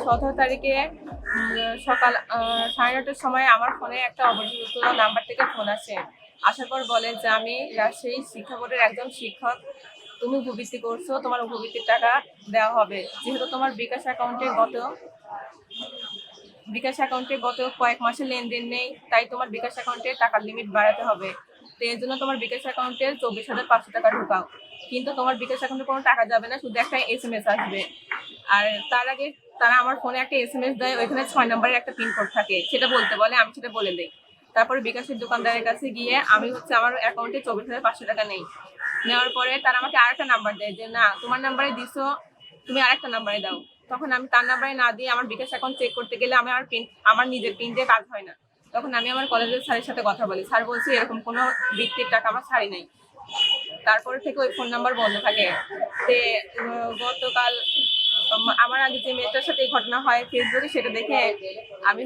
17 তারিখে সকাল 9:30টার সময় আমার ফোনে একটা অপরিচিত নাম্বার থেকে ফোন আসে। আসার পর বলে যে আমি রাজশাহী শিক্ষা বোর্ডের একজন শিক্ষক, তুমি উপবৃত্তি করছো, তোমার উপবৃত্তির টাকা দেওয়া হবে। যেহেতু তোমার বিকাশ অ্যাকাউন্টে গত কয়েক মাসের লেনদেন নেই, তাই তোমার বিকাশ অ্যাকাউন্টে টাকার লিমিট বাড়াতে হবে। তো এর জন্য তোমার বিকাশ অ্যাকাউন্টে 24,500 টাকা ঢোকাও, কিন্তু তোমার বিকাশ অ্যাকাউন্টে কোনো টাকা যাবে না, শুধু একটা SMS আসবে। আর তার আগে তারা আমার ফোনে একটা SMS দেয়, ওইখানে 6 নম্বরের একটা পিনকোড থাকে, সেটা বলতে বলে, আমি সেটা বলে দিই। তারপরে বিকাশের দোকানদারের কাছে গিয়ে আমি আমার অ্যাকাউন্টে 24,500 টাকা নেই। নেওয়ার পরে তারা আমাকে আরেকটা নাম্বার দেয় যে না, তোমার নাম্বারে দিছো, তুমি আরেকটা নাম্বারে দাও। তখন আমি তার নাম্বারে না দিয়ে আমার বিকাশ অ্যাকাউন্ট চেক করতে গেলে আমার নিজের পিন দিয়ে কাজ হয় না। তখন আমি আমার কলেজের স্যারের সাথে কথা বলি, স্যার বলছে এরকম কোনো বৃত্তির টাকা আমার ছাড়ি নাই। তারপরে থেকে ওই ফোন নাম্বার বন্ধ থাকে। গতকাল আমার আগে যে মেয়েটার সাথে এই ঘটনা হয় ফেসবুকে, সেটা দেখে আমি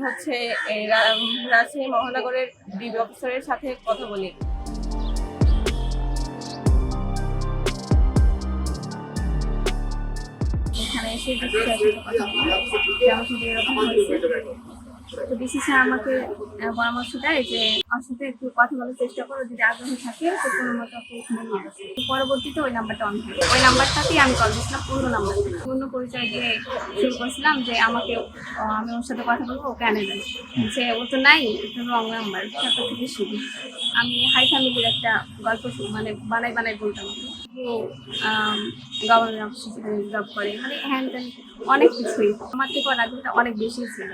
রাজশাহী মহানগরের ডিবি অফিসারের সাথে কথা বলি। এখানে এসে কথা বলি আমার সাথে এরকম হয়েছে। তো ডিসি স্যার আমাকে পরামর্শ দেয় যে ওর সাথে একটু কথা বলার চেষ্টা করো, যদি আগ্রহ থাকে তো কোনো মতো ওকে এখানে নিয়ে আসে। পরবর্তীতে ওই নাম্বারটা অন থাকে, ওই নাম্বারটাতেই আমি কল দিয়েছিলাম, পুরনো নাম্বার, পূর্ণ পরিচয় দিয়ে শুরু করেছিলাম যে আমি ওর সাথে কথা বলবো, ওকে আনে দেয়। যে ও তো নাই, এটা রং নাম্বার, তারপর থেকে শুরু। আমি হাই ফ্যামিলির একটা গল্প বানাই বলতাম। ও গভর্নমেন্ট অফিসে জব করে, মানে হ্যান ত্যান অনেক কিছুই। আমার থেকে ওর আগ্রহটা অনেক বেশি ছিল।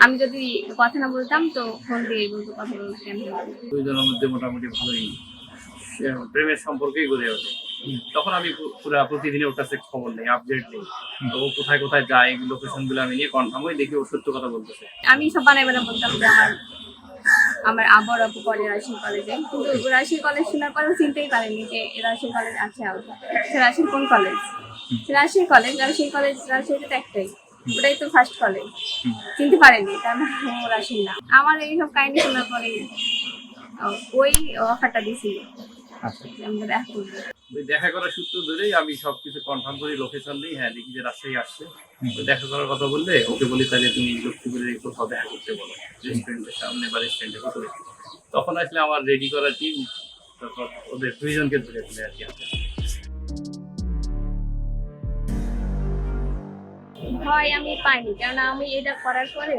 আমি যদি কথা না বলতাম তো ফোন দিয়ে বলতো কথা বলবো কেন। দুইজনের মধ্যে মোটামুটি ভালোই প্রেমের সম্পর্কেই গড়ে ওঠে। তখন আমি প্রতিদিনই ওর কাছে খবর নেই, আপডেট নেই, তো ও কোথায় কোথায় যায়, লোকেশন গুলো আমি নিয়ে কনফার্ম হয়ে দেখি ও সত্য কথা বলতেছে। আমি সব বানাই বলতাম যে আমার আবর আপু পড়ে রাজশাহী কলেজে, কিন্তু রাজশাহী কলেজ শোনার পরেও চিনতেই পারেনি যে রাজশাহী কলেজ আছে আলাদা। রাজশাহী কোন কলেজ? রাজশাহী কলেজ রাজশাহীতে তো একটাই, ওটাই তো ফার্স্ট কলেজ। চিনতে পারেনি, তার মানে ও রাজশাহী না। আমার এইসব কাহিনী শোনার পরে ওই অফারটা দিয়েছিল আমরা দেখা করবো। দেখা করার সূত্র ধরেই আমি সবকিছু কনফার্ম করি, লোকেশন দিই, হ্যাঁ দেখি যে রাজশাহী আসছে। দেখা করার কথা বললে ওকে বলি তাহলে তুমি লক্ষ্মীপুরে কোথাও দেখা করতে বলো, রেস্টুরেন্টের সামনে বা রেস্টুরেন্টের ভিতরে। তখন আসলে আমার রেডি করা টিম তারপর ওদের দুইজনকে ধরে ফেলে আর কি। ভয় আমি পাইনি, কারণ আমি এটা করার পরে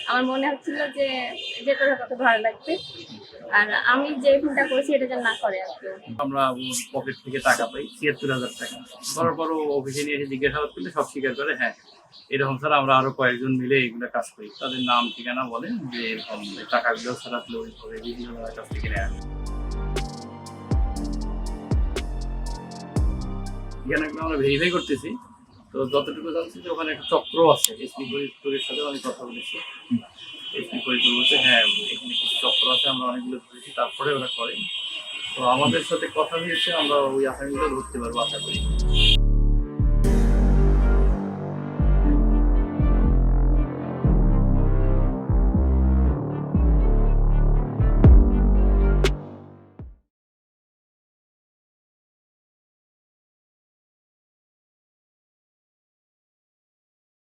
আমার মনে হচ্ছিল যে করে কত ভালো লাগবে, আর আমি যে ফোনটা করেছি এটা যেন না করে আর কি। আমরা পকেট থেকে টাকা পাই ৭৬,০০০ টাকা। করার পরও অফিসে নিয়ে এসে জিজ্ঞাসাবাদ করলে সব স্বীকার করে, হ্যাঁ এরকম স্যার আমরা আরো কয়েকজন মিলে এগুলো কাজ করি। তাদের নাম ঠিকানা বলেন যে এরকম টাকাগুলো স্যার আসলে ওইভাবে বিভিন্ন জনের কাছ থেকে নেওয়া। এখানে আমরা ভেরিফাই করতেছি, তো যতটুকু জানছি যে ওখানে একটা চক্র আছে। এসপি ফরিদপুরের সাথে আমি কথা বলেছি, এসপি ফরিদপুর বলছে হ্যাঁ এখানে কিছু চক্র আছে, আমরা অনেকগুলো ধরেছি, তারপরে ওরা করে। তো আমাদের সাথে কথা হয়েছে, আমরা ওই আসামিগুলো ধরতে পারবো আশা করি।